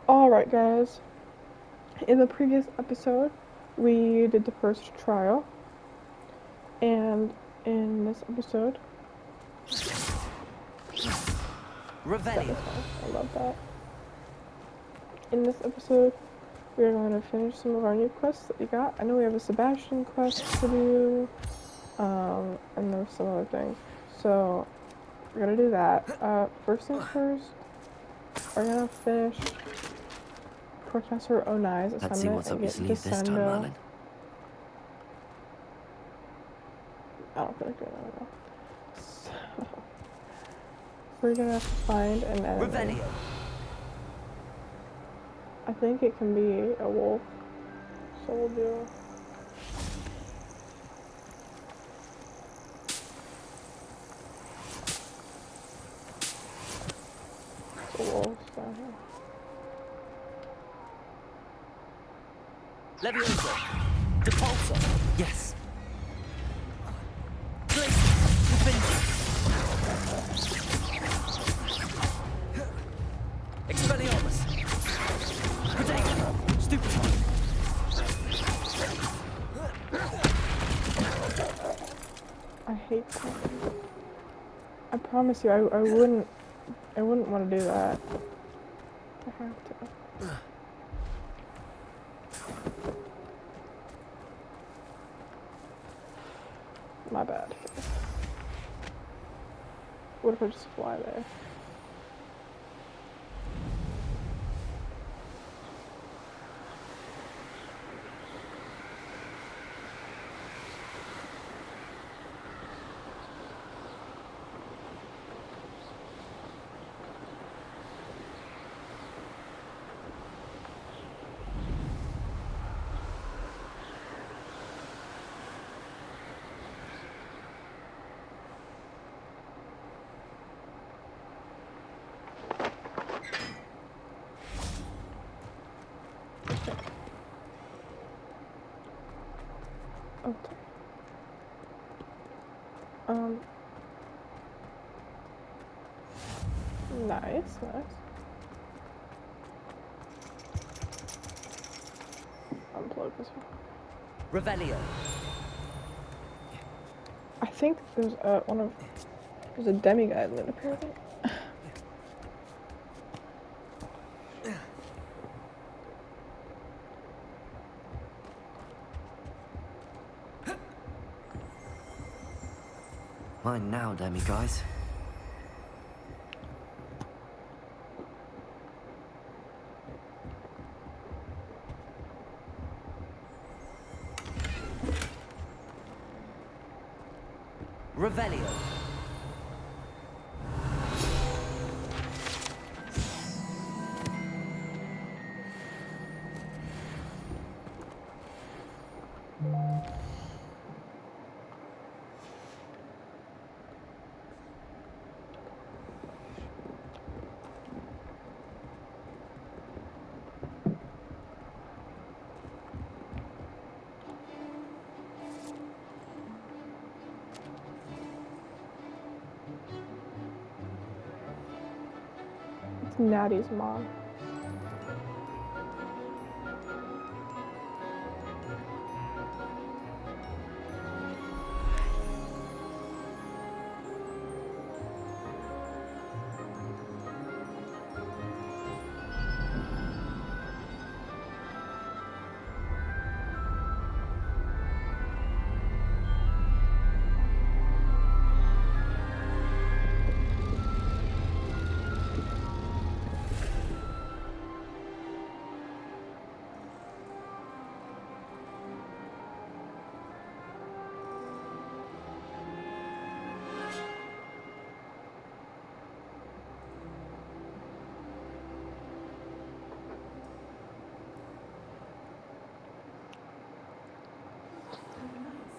Alright, guys. In the previous episode, we did the first trial, and in this episode, Revelio. I love that. In this episode, we are going to finish some of our new quests that we got. I know we have a Sebastian quest to do, and there's some other things. So, we're gonna do that. First things first, we're gonna finish Professor Onai's Let's see assignment what's and up your get sleeve this time, Merlin. I don't feel like doing that right now. So, we're gonna have to find an enemy. Revelio. I think it can be a wolf, so we'll do. It's a wolf down here. Levioso. Depulso. Yes. Glacius. Definitive. Expelliarmus. Predation. Stupefy. I hate that. I promise you, I wouldn't want to do that. I have to. My bad. What if I just fly there? Okay. Nice. Unplug this one. Revelio. I think there's there's a demigod in it apparently. Mine now, guys. Revelio. It's Natty's mom.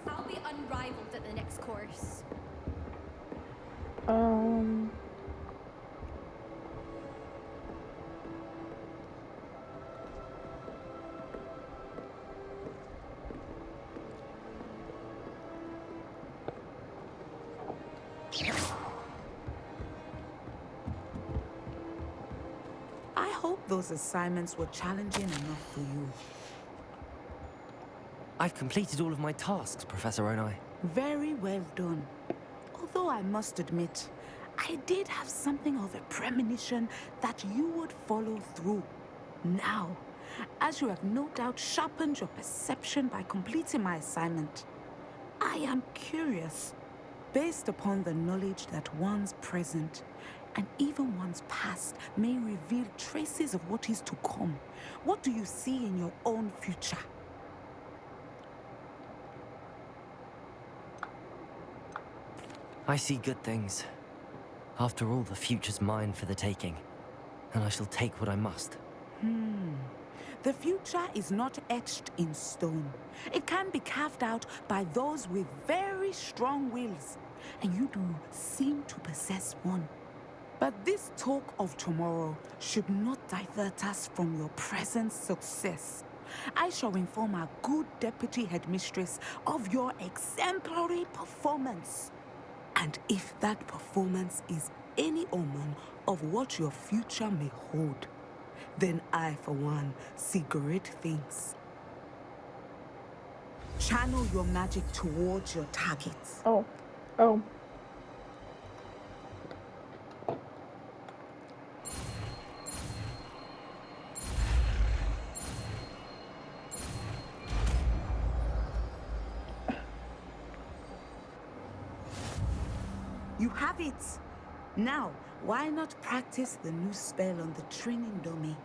I'll be unrivaled at the next course. hope those assignments were challenging enough for you. I've completed all of my tasks, Professor Onai. Very well done. Although I must admit, I did have something of a premonition that you would follow through. Now, as you have no doubt sharpened your perception by completing my assignment, I am curious, based upon the knowledge that one's present and even one's past may reveal traces of what is to come. What do you see in your own future? I see good things. After all, the future's mine for the taking, and I shall take what I must. The future is not etched in stone. It can be carved out by those with very strong wills, and you do seem to possess one. But this talk of tomorrow should not divert us from your present success. I shall inform our good deputy headmistress of your exemplary performance. And if that performance is any omen of what your future may hold, then I, for one, see great things. Channel your magic towards your targets. Oh. You have it. Now, why not practice the new spell on the training dummy?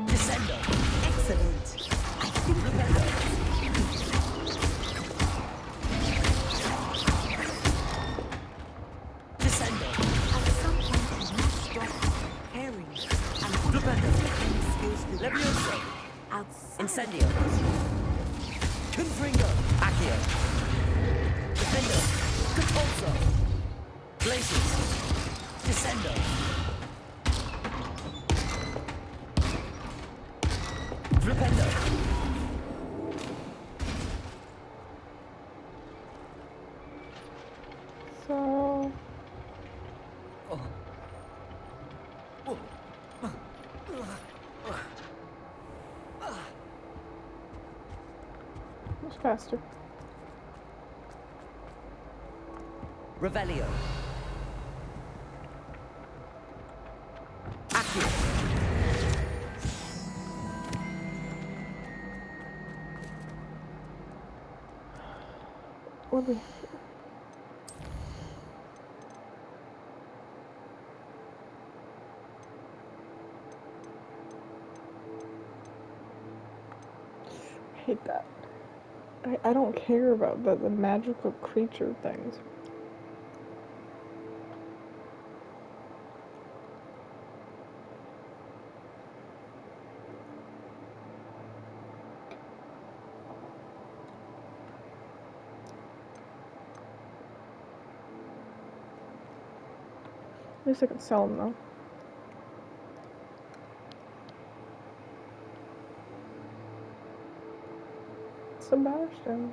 Descendo! Excellent. I think you have it. Descendo! At some point, you must stop preparing and Flipendo! skills with Levioso! outside. Incendio! Confringo! Accio! Defendo! Compulso! Glacius! Descendo! Flipendo! So... Much faster. Revelio! Accio! What do we... I hate that. I don't care about the magical creature things. At least I can sell them though. Sebastian.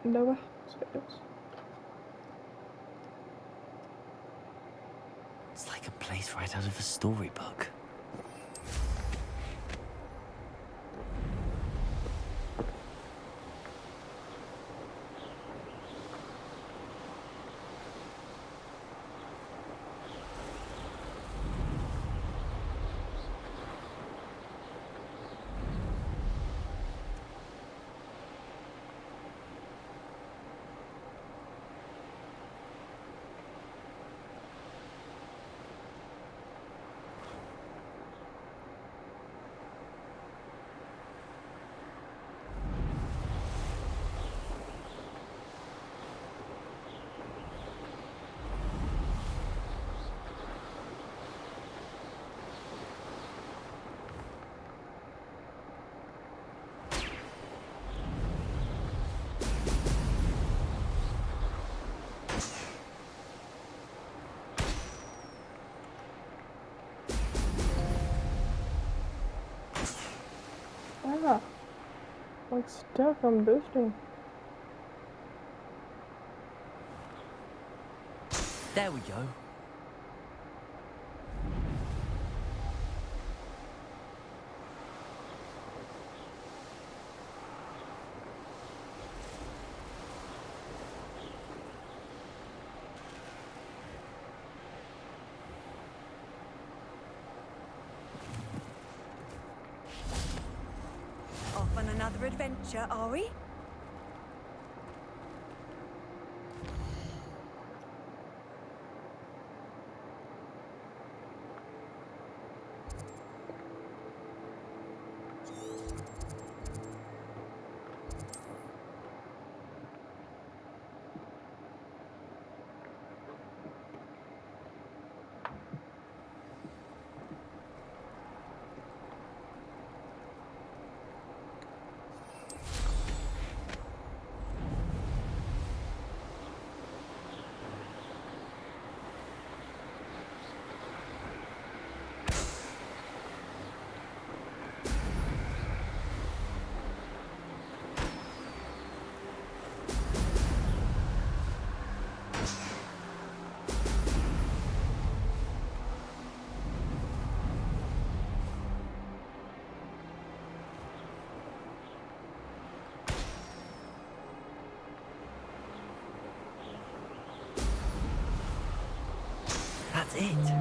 Noah Space. It's like a place right out of a storybook. like stuck on boosting. There we go. Off on another adventure, are we? That's it.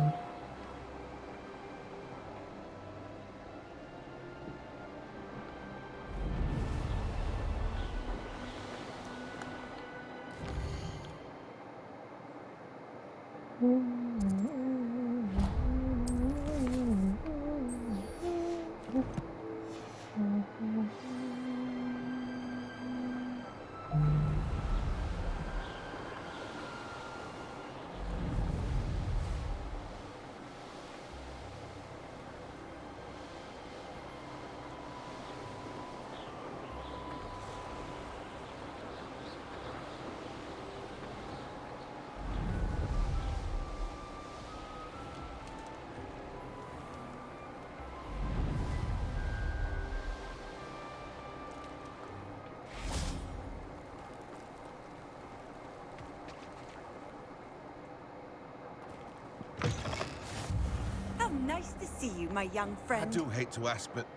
How nice to see you, my young I friend. do hate to ask, but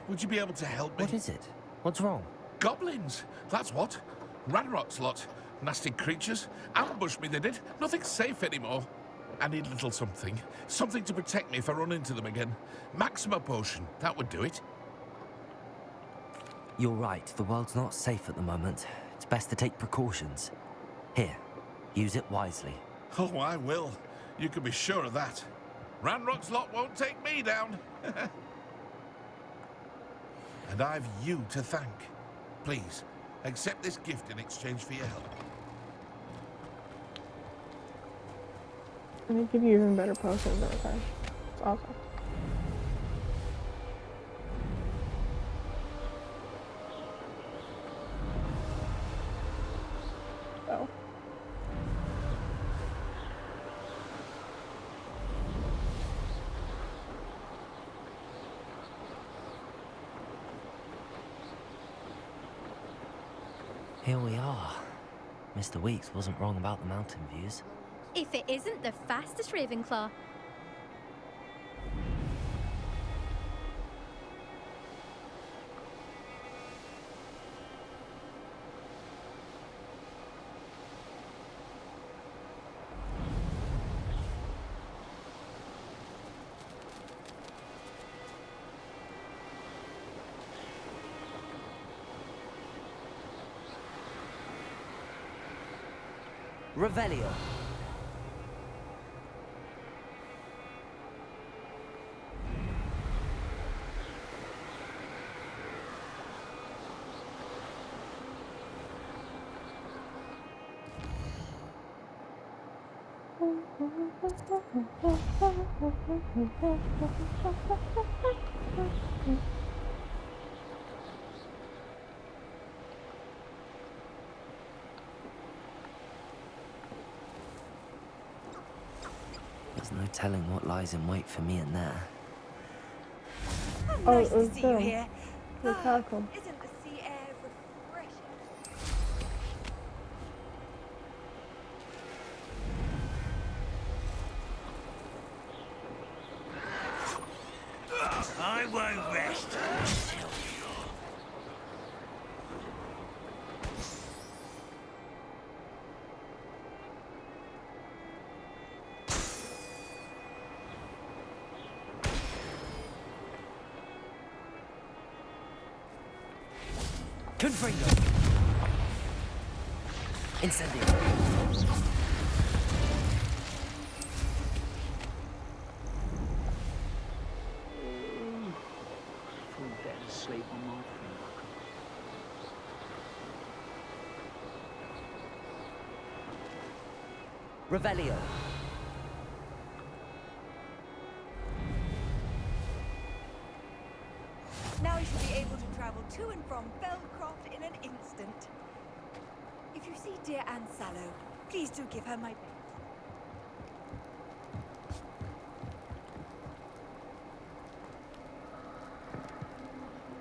would you be able to help me? What is it? What's wrong? Goblins, that's what. Ranrock's lot. Nasty creatures. Ambushed me, they did. Nothing's safe anymore. I need a little something. Something to protect me if I run into them again. Maxima potion, that would do it. You're right, the world's not safe at the moment. It's best to take precautions. Here, use it wisely. Oh, I will. You can be sure of that. Ranrock's lot won't take me down. And I've you to thank. Please, accept this gift in exchange for your help. And they give you even better potions every time. It's awesome. Oh. Here we are. Mr. Weeks wasn't wrong about the mountain views. If it isn't the fastest Ravenclaw. Revelio. There's no telling what lies in wait for me in there. How Oh, nice it was to see you them. here. The tackle. Isn't the sea I won't rest. Confringo! Incendio! Fall dead asleep on my Revelio! Now we should be able to travel to and from Feldcroft in an instant. If you see dear Anne Sallow, please do give her my best.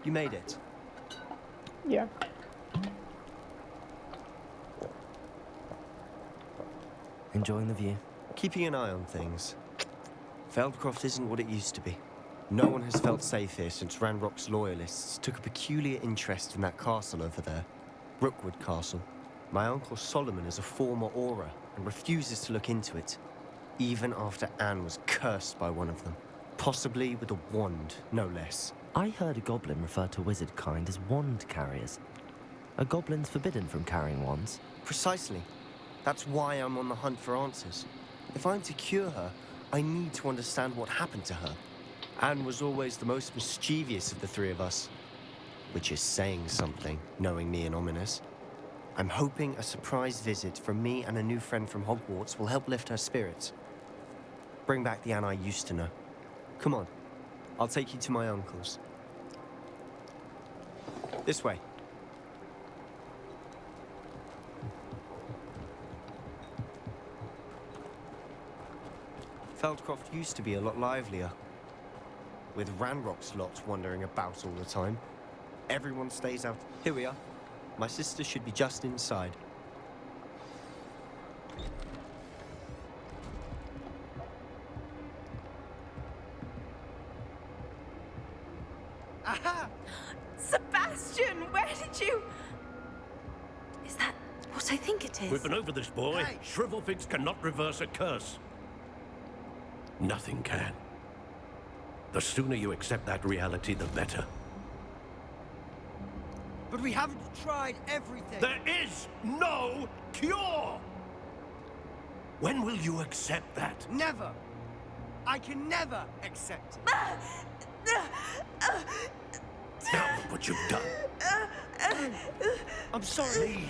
You made it. Yeah. Enjoying the view? Keeping an eye on things. Feldcroft isn't what it used to be. No one has felt safe here since Ranrock's loyalists took a peculiar interest in that castle over there. Rookwood Castle. My uncle Solomon is a former Auror and refuses to look into it, even after Anne was cursed by one of them. Possibly with a wand, no less. I heard a goblin refer to wizard kind as wand carriers. Are goblins forbidden from carrying wands? Precisely. That's why I'm on the hunt for answers. If I'm to cure her, I need to understand what happened to her. Anne was always the most mischievous of the three of us. Which is saying something, knowing me and Ominous. I'm hoping a surprise visit from me and a new friend from Hogwarts will help lift her spirits. Bring back the Anne I used to know. Come on, I'll take you to my uncle's. This way. Feldcroft used to be a lot livelier, with Ranrock's lot wandering about all the time. Everyone stays out. Here we are. My sister should be just inside. Aha! Sebastian, where did you... Is that what I think it is? We've been over this, boy. Hey. Shrivelfigs cannot reverse a curse. Nothing can. The sooner you accept that reality, the better. But we haven't tried everything. There is no cure! When will you accept that? Never. I can never accept it. Now look what you've done. I'm sorry.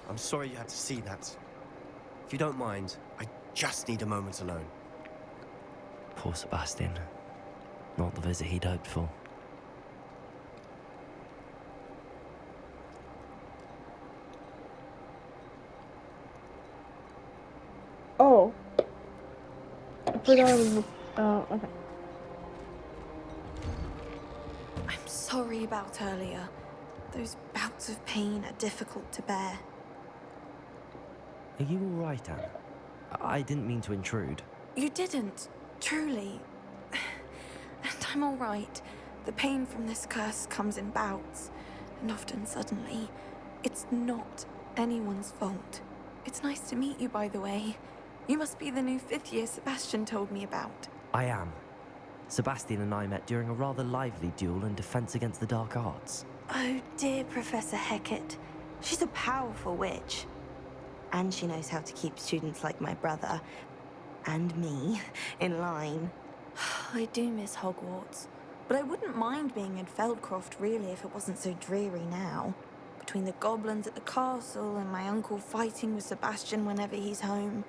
I'm sorry you had to see that. If you don't mind, I just need a moment alone. Poor Sebastian. Not the visit he'd hoped for. Oh. I forgot I was... Oh, okay. I'm sorry about earlier. Those bouts of pain are difficult to bear. Are you all right, Anne? I didn't mean to intrude. You didn't, truly. And I'm all right. The pain from this curse comes in bouts, and often suddenly. It's not anyone's fault. It's nice to meet you, by the way. You must be the new 5th year Sebastian told me about. I am. Sebastian and I met during a rather lively duel in defense against the dark arts. Oh, dear Professor Hecat. She's a powerful witch. And she knows how to keep students like my brother, and me, in line. I do miss Hogwarts, but I wouldn't mind being in Feldcroft, really, if it wasn't so dreary now. Between the goblins at the castle and my uncle fighting with Sebastian whenever he's home,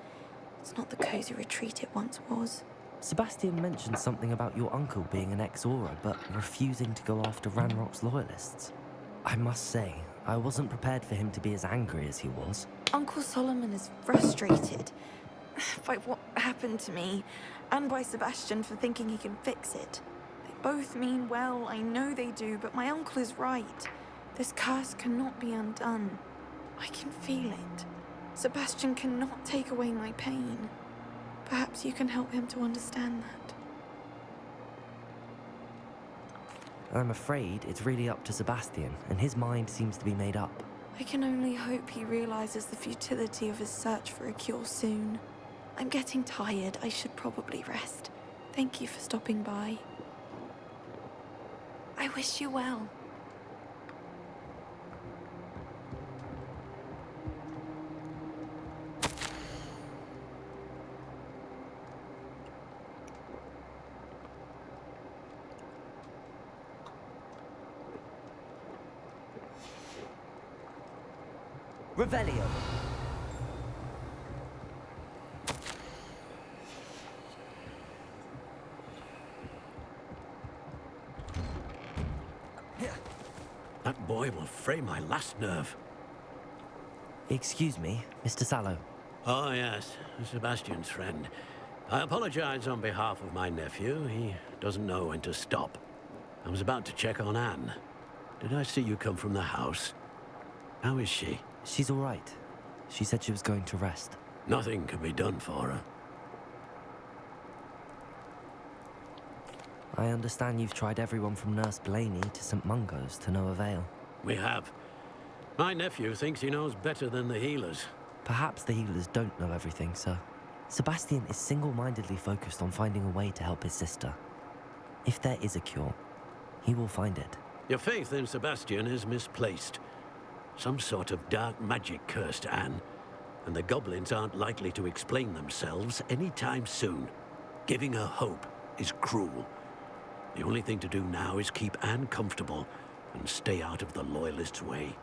it's not the cozy retreat it once was. Sebastian mentioned something about your uncle being an ex-Auror, but refusing to go after Ranrock's loyalists. I must say, I wasn't prepared for him to be as angry as he was. Uncle Solomon is frustrated by what happened to me, and by Sebastian for thinking he can fix it. They both mean well, I know they do, but my uncle is right. This curse cannot be undone. I can feel it. Sebastian cannot take away my pain. Perhaps you can help him to understand that. I'm afraid it's really up to Sebastian, and his mind seems to be made up. I can only hope he realizes the futility of his search for a cure soon. I'm getting tired. I should probably rest. Thank you for stopping by. I wish you well. Revelio. That boy will fray my last nerve. Excuse me, Mr. Sallow. Oh, yes, Sebastian's friend. I apologize on behalf of my nephew. He doesn't know when to stop. I was about to check on Anne. Did I see you come from the house? How is she? She's all right. She said she was going to rest. Nothing can be done for her. I understand you've tried everyone from Nurse Blaney to St. Mungo's to no avail. We have. My nephew thinks he knows better than the healers. Perhaps the healers don't know everything, sir. Sebastian is single-mindedly focused on finding a way to help his sister. If there is a cure, he will find it. Your faith in Sebastian is misplaced. Some sort of dark magic cursed Anne, and the goblins aren't likely to explain themselves anytime soon. Giving her hope is cruel. The only thing to do now is keep Anne comfortable and stay out of the Loyalists' way.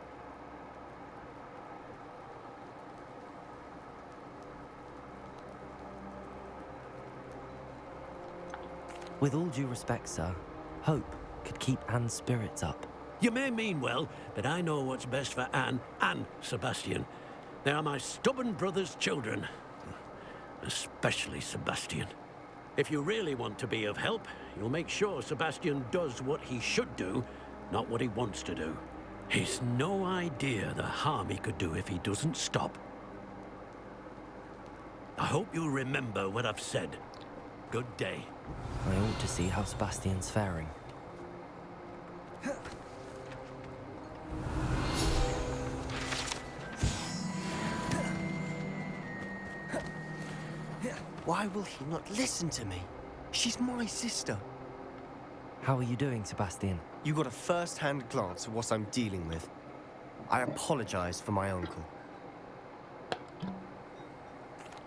With all due respect, sir, hope could keep Anne's spirits up. You may mean well, but I know what's best for Anne and Sebastian. They are my stubborn brother's children. Especially Sebastian. If you really want to be of help, you'll make sure Sebastian does what he should do, not what he wants to do. He's no idea the harm he could do if he doesn't stop. I hope you'll remember what I've said. Good day. I ought to see how Sebastian's faring. Why will he not listen to me? She's my sister. How are you doing, Sebastian? You got a first-hand glance at what I'm dealing with. I apologize for my uncle.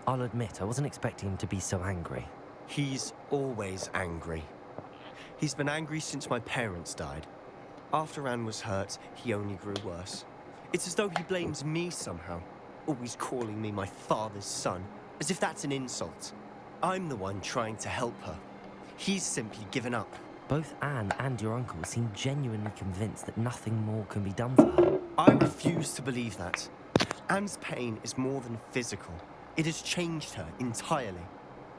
I'll admit, I wasn't expecting him to be so angry. He's always angry. He's been angry since my parents died. After Anne was hurt, he only grew worse. It's as though he blames me somehow, always calling me my father's son, as if that's an insult. I'm the one trying to help her. He's simply given up. Both Anne and your uncle seem genuinely convinced that nothing more can be done for her. I refuse to believe that. Anne's pain is more than physical. It has changed her entirely.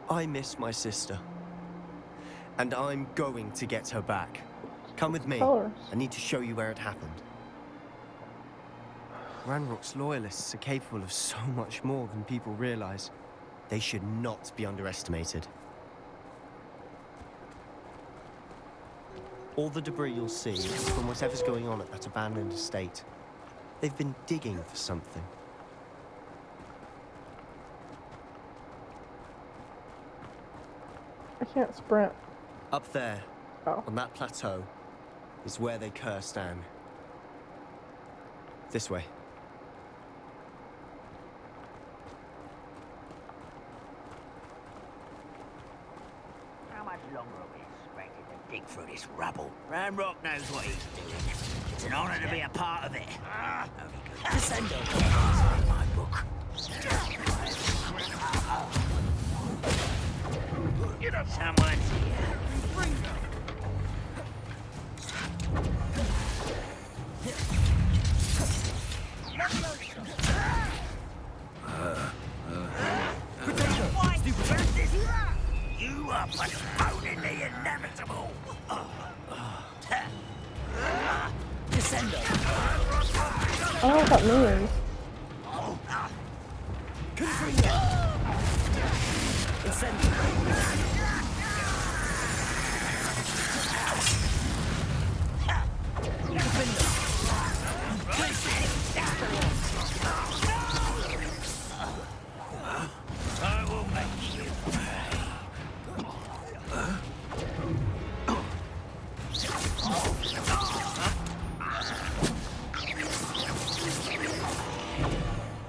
I miss my sister. And I'm going to get her back. Come with me. Colors. I need to show you where it happened. Ranrock's loyalists are capable of so much more than people realize. They should not be underestimated. All the debris you'll see is from whatever's going on at that abandoned estate. They've been digging for something. I can't sprint. Up there, Oh. on that plateau, is where they cursed Anne. This way. How much longer are we expected to dig through this rubble? Ranrock knows what he's doing. It's an honor to be a part of it. Descend on my book. Someone's here. You are postponing the inevitable. Descendo. Oh, I got millions. I will make you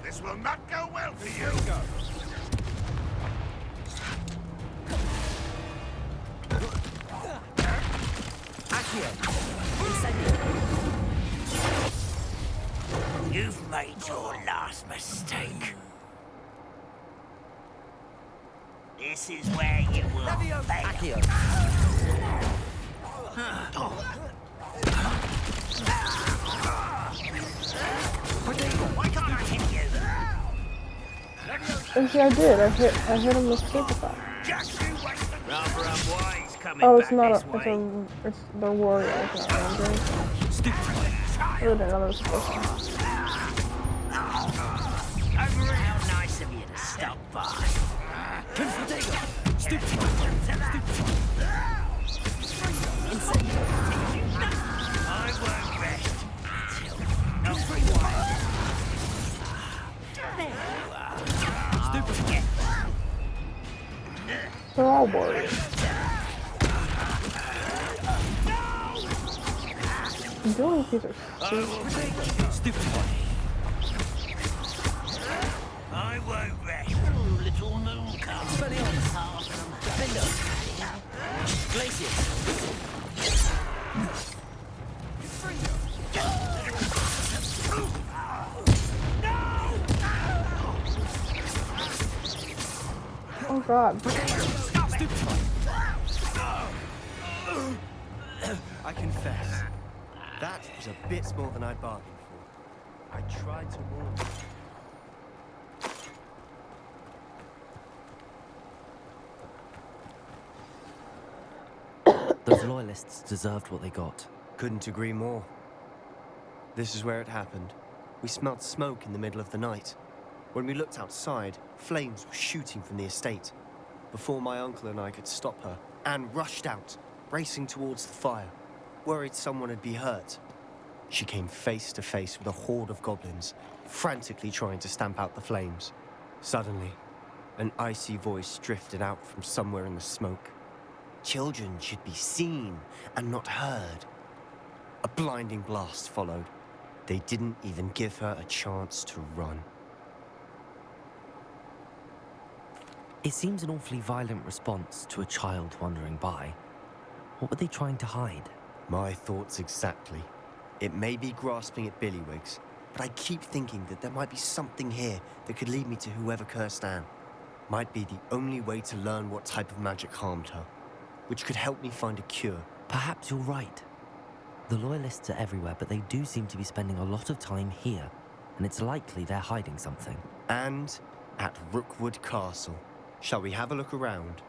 This will not go well for you. You've made your last mistake. This is where you will fail. Why can't I hit you? Actually, I did. I hit him with Stupefy. Rather unwise coming Oh, it's back not this a, way. it's the warrior, it's not Ranger. I didn't know that was supposed to. How nice of you to stop by. I won't rest until They're all warriors. Doing piece of shit. I won't rest. Little moon comes. Oh god. I confess, that was a bit more than I'd bargained for. I tried to warn you. Those loyalists deserved what they got. Couldn't agree more. This is where it happened. We smelled smoke in the middle of the night. When we looked outside, flames were shooting from the estate. Before my uncle and I could stop her, Anne rushed out, racing towards the fire, worried someone had been hurt. She came face to face with a horde of goblins, frantically trying to stamp out the flames. Suddenly, an icy voice drifted out from somewhere in the smoke. Children should be seen and not heard. A blinding blast followed. They didn't even give her a chance to run. It seems an awfully violent response to a child wandering by. What were they trying to hide? My thoughts exactly. It may be grasping at Billywigs, but I keep thinking that there might be something here that could lead me to whoever cursed Anne. Might be the only way to learn what type of magic harmed her, which could help me find a cure. Perhaps you're right. The Loyalists are everywhere, but they do seem to be spending a lot of time here, and it's likely they're hiding something. And at Rookwood Castle. Shall we have a look around?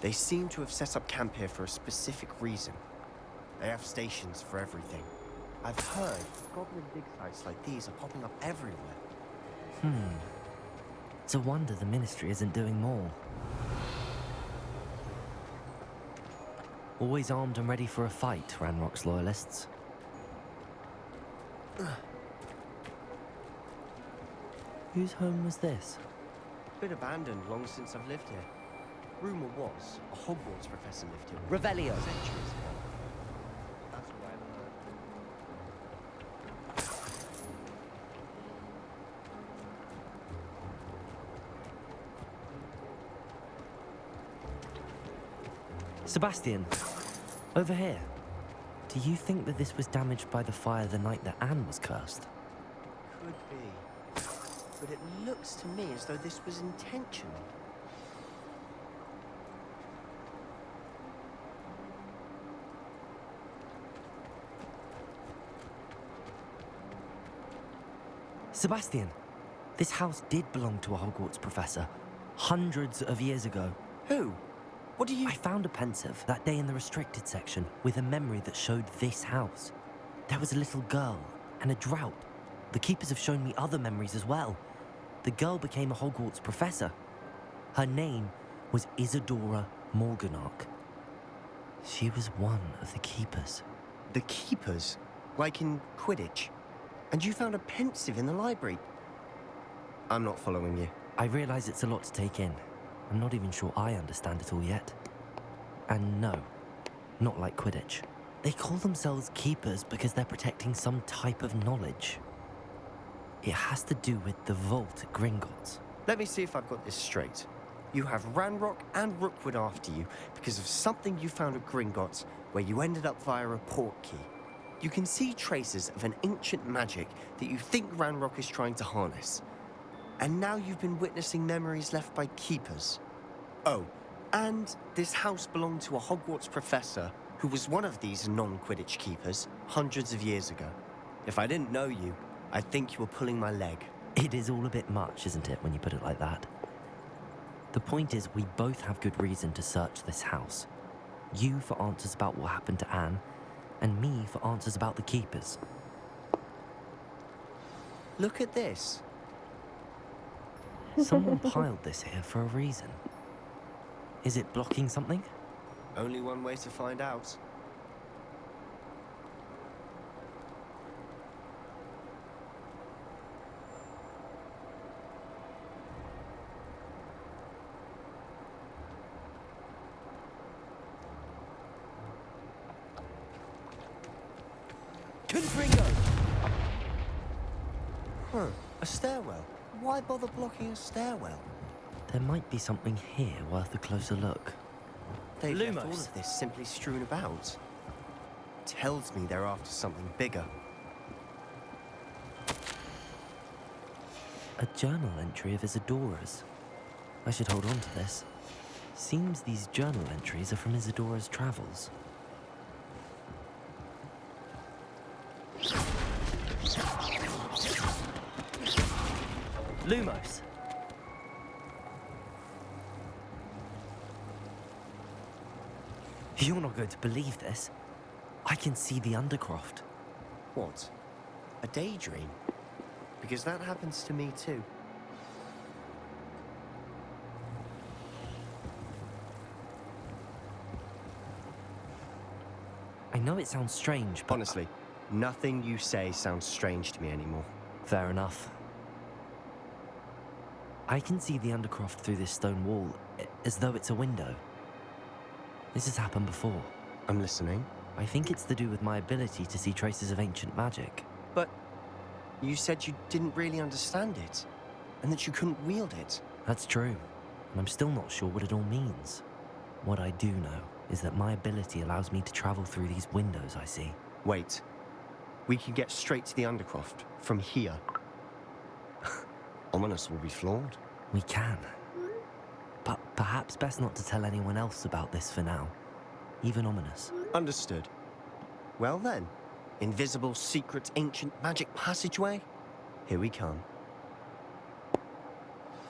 They seem to have set up camp here for a specific reason. They have stations for everything. I've heard goblin dig sites like these are popping up everywhere. It's a wonder the Ministry isn't doing more. Always armed and ready for a fight, Ranrock's Loyalists. Whose home was this? Been abandoned long since I've lived here. Rumor was a Hogwarts professor lived here. Revelio. Centuries ago. That's what I've heard. Sebastian, over here. Do you think that this was damaged by the fire the night that Anne was cursed? Could be. But it looks to me as though this was intentional. Sebastian, this house did belong to a Hogwarts professor, hundreds of years ago. Who? What do you... I found a pensive that day in the restricted section with a memory that showed this house. There was a little girl, And a drought. The keepers have shown me other memories as well. The girl became a Hogwarts professor. Her name was Isadora Morganach. She was one of the keepers. The keepers? Like in Quidditch? And you found a pensive in the library? I'm not following you. I realize it's a lot to take in. I'm not even sure I understand it all yet. And no, not like Quidditch. They call themselves keepers because they're protecting some type of knowledge. It has to do with the vault at Gringotts. Let me see if I've got this straight. You have Ranrock and Rookwood after you because of something you found at Gringotts where you ended up via a port key. You can see traces of an ancient magic that you think Ranrock is trying to harness. And now you've been witnessing memories left by keepers. Oh, and this house belonged to a Hogwarts professor who was one of these non-Quidditch keepers hundreds of years ago. If I didn't know you, I'd think you were pulling my leg. It is all a bit much, isn't it, when you put it like that? The point is, we both have good reason to search this house. You for answers about what happened to Anne, and me for answers about the keepers. Look at this. Someone piled this here for a reason. Is it blocking something? Only one way to find out. Confringo! Huh, a stairwell. Why bother blocking a stairwell? There might be something here worth a closer look. They've left all of this simply strewn about. Tells me they're after something bigger. A journal entry of Isadora's. I should hold on to this. Seems these journal entries are from Isadora's travels. Lumos! You're not going to believe this. I can see the Undercroft. What? A daydream? Because that happens to me too. I know it sounds strange, but... Honestly, nothing you say sounds strange to me anymore. Fair enough. I can see the Undercroft through this stone wall, as though it's a window. This has happened before. I'm listening. I think it's to do with my ability to see traces of ancient magic. But you said you didn't really understand it, and that you couldn't wield it. That's true, and I'm still not sure what it all means. What I do know is that my ability allows me to travel through these windows I see. Wait. We can get straight to the Undercroft from here. Ominous will be flawed. We can. But perhaps best not to tell anyone else about this for now. Even Ominous. Understood. Well then, invisible, secret, ancient magic passageway? Here we come.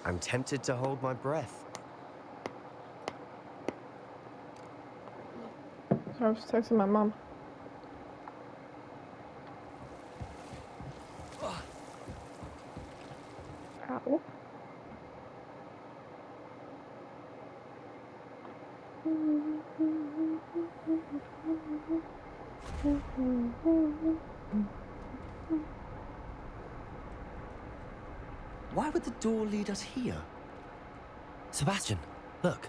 I'm tempted to hold my breath. I was texting my mom. Ow. Why would the door lead us here? Sebastian, look.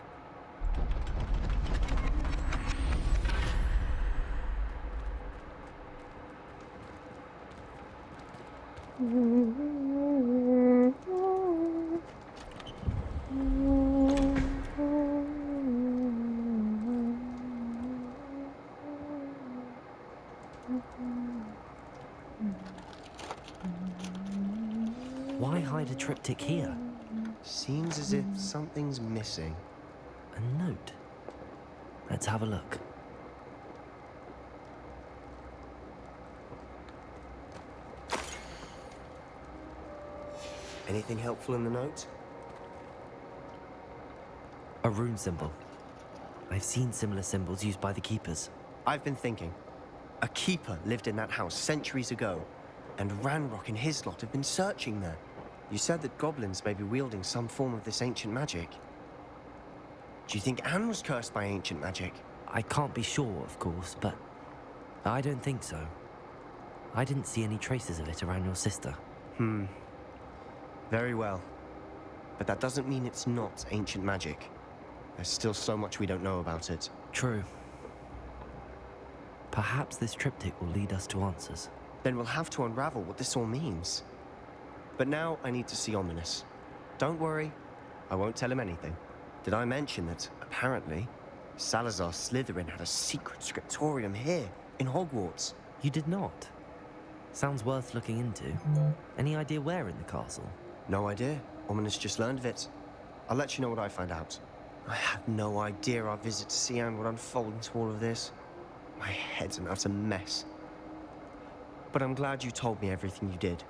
Why hide a triptych here? Seems as if something's missing. A note. Let's have a look. Anything helpful in the note? A rune symbol. I've seen similar symbols used by the keepers. I've been thinking. A keeper lived in that house centuries ago, And Ranrock and his lot have been searching there. You said that goblins may be wielding some form of this ancient magic. Do you think Anne was cursed by ancient magic? I can't be sure, of course, but I don't think so. I didn't see any traces of it around your sister. Very well. But that doesn't mean it's not ancient magic. There's still so much we don't know about it. True. Perhaps this triptych will lead us to answers. Then we'll have to unravel what this all means. But now I need to see Ominous. Don't worry, I won't tell him anything. Did I mention that, apparently, Salazar Slytherin had a secret scriptorium here, in Hogwarts? You did not? Sounds worth looking into. Any idea where in the castle? No idea. Ominous just learned of it. I'll let you know what I find out. I had no idea our visit to see Anne would unfold into all of this. My head's an utter mess. But I'm glad you told me everything you did.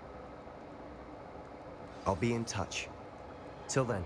I'll be in touch. Till then.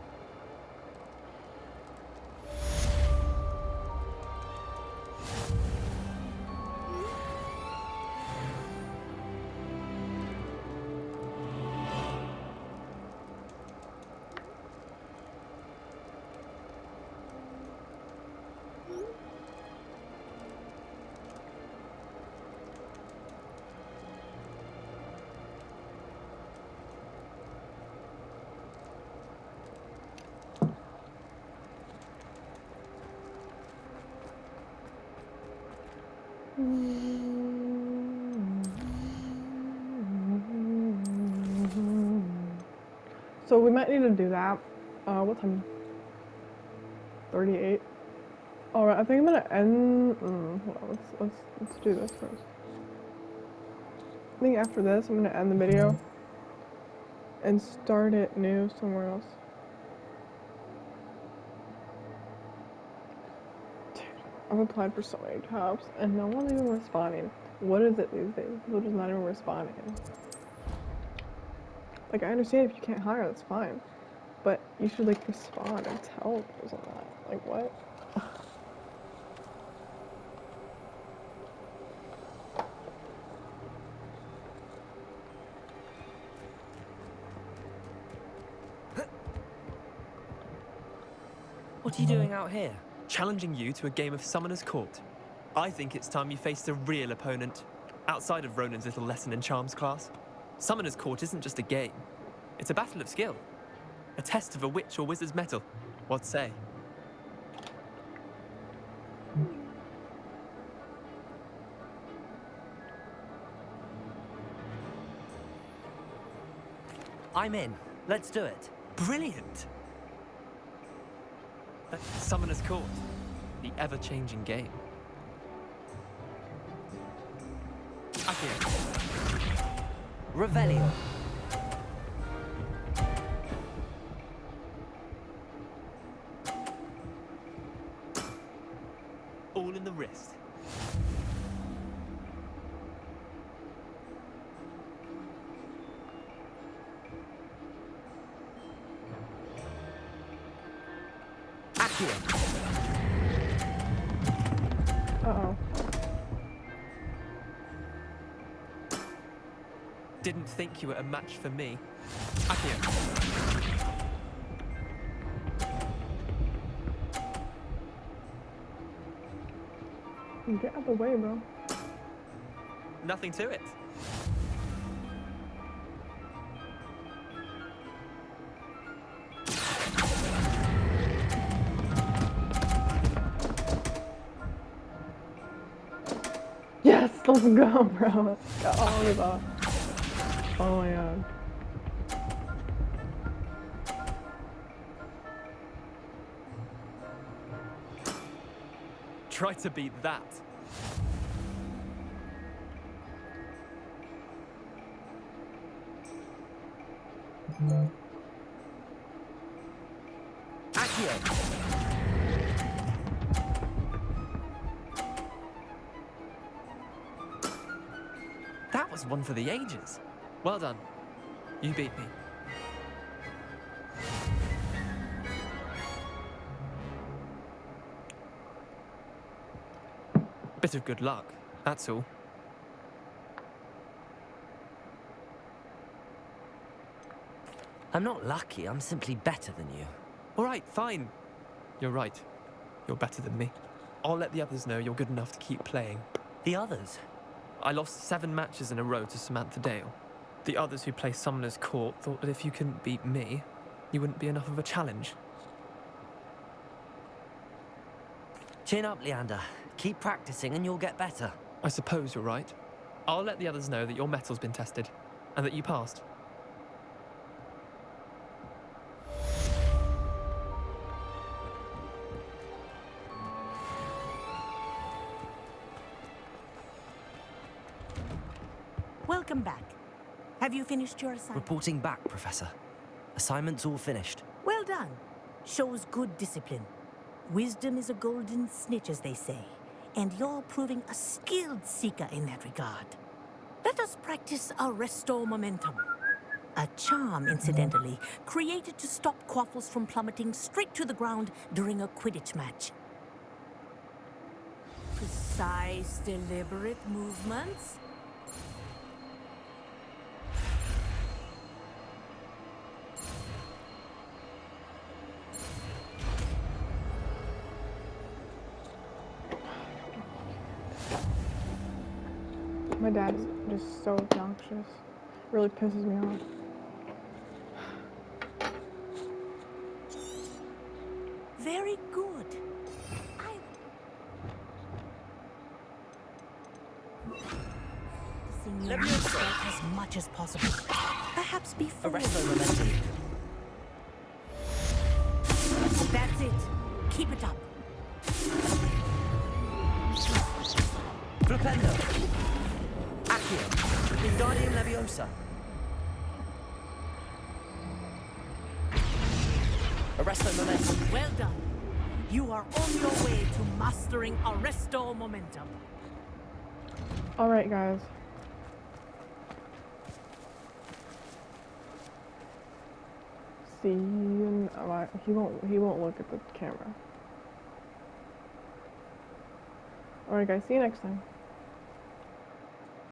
So we might need to do that. What time? 38. All right, I think I'm gonna end. Hold on, let's do this first. I think after this, I'm gonna end the video and start it new somewhere else. Dude, I've applied for so many jobs and no one's even responding. What is it these days? People are just not even responding. Like, I understand if you can't hire, that's fine. But you should, like, respond and tell us on that. Like, what? What are you doing out here? Challenging you to a game of Summoner's Court. I think it's time you faced a real opponent, outside of Ronan's little lesson in charms class. Summoner's Court isn't just a game. It's a battle of skill. A test of a witch or wizard's mettle. What say? I'm in. Let's do it. Brilliant! Summoner's Court. The ever-changing game. Accio. Revelio. All in the wrist. Accio. Uh-oh. Didn't think you were a match for me. Accio. Get out of the way, bro. Nothing to it. Yes, let's go, bro. Let's go. Oh my god. Try to beat that. Accio. That was one for the ages. Well done. You beat me. Bit of good luck, that's all. I'm not lucky, I'm simply better than you. All right, fine. You're right. You're better than me. I'll let the others know you're good enough to keep playing. The others? I lost 7 matches in a row to Samantha Dale. The others who play Summoner's Court thought that if you couldn't beat me, you wouldn't be enough of a challenge. Chin up, Leander. Keep practicing and you'll get better. I suppose you're right. I'll let the others know that your metal's been tested, and that you passed. Welcome back. Have you finished your assignment? Reporting back, Professor. Assignment's all finished. Well done. Shows good discipline. Wisdom is a golden snitch, as they say, and you're proving a skilled seeker in that regard. Let us practice Arresto Momentum. A charm, incidentally, created to stop quaffles from plummeting straight to the ground during a Quidditch match. Precise, deliberate movements. My dad's just so obnoxious. Really pisses me off. Very good. As much as possible. Perhaps before. Arresto Momentum. That's it. Keep it up. Flipendo. Accio. Wingardium Leviosa. Arresto Momentum. Well done. You are on your way to mastering Arresto Momentum. Alright, guys. See you. He won't look at the camera. Alright, guys. See you next time.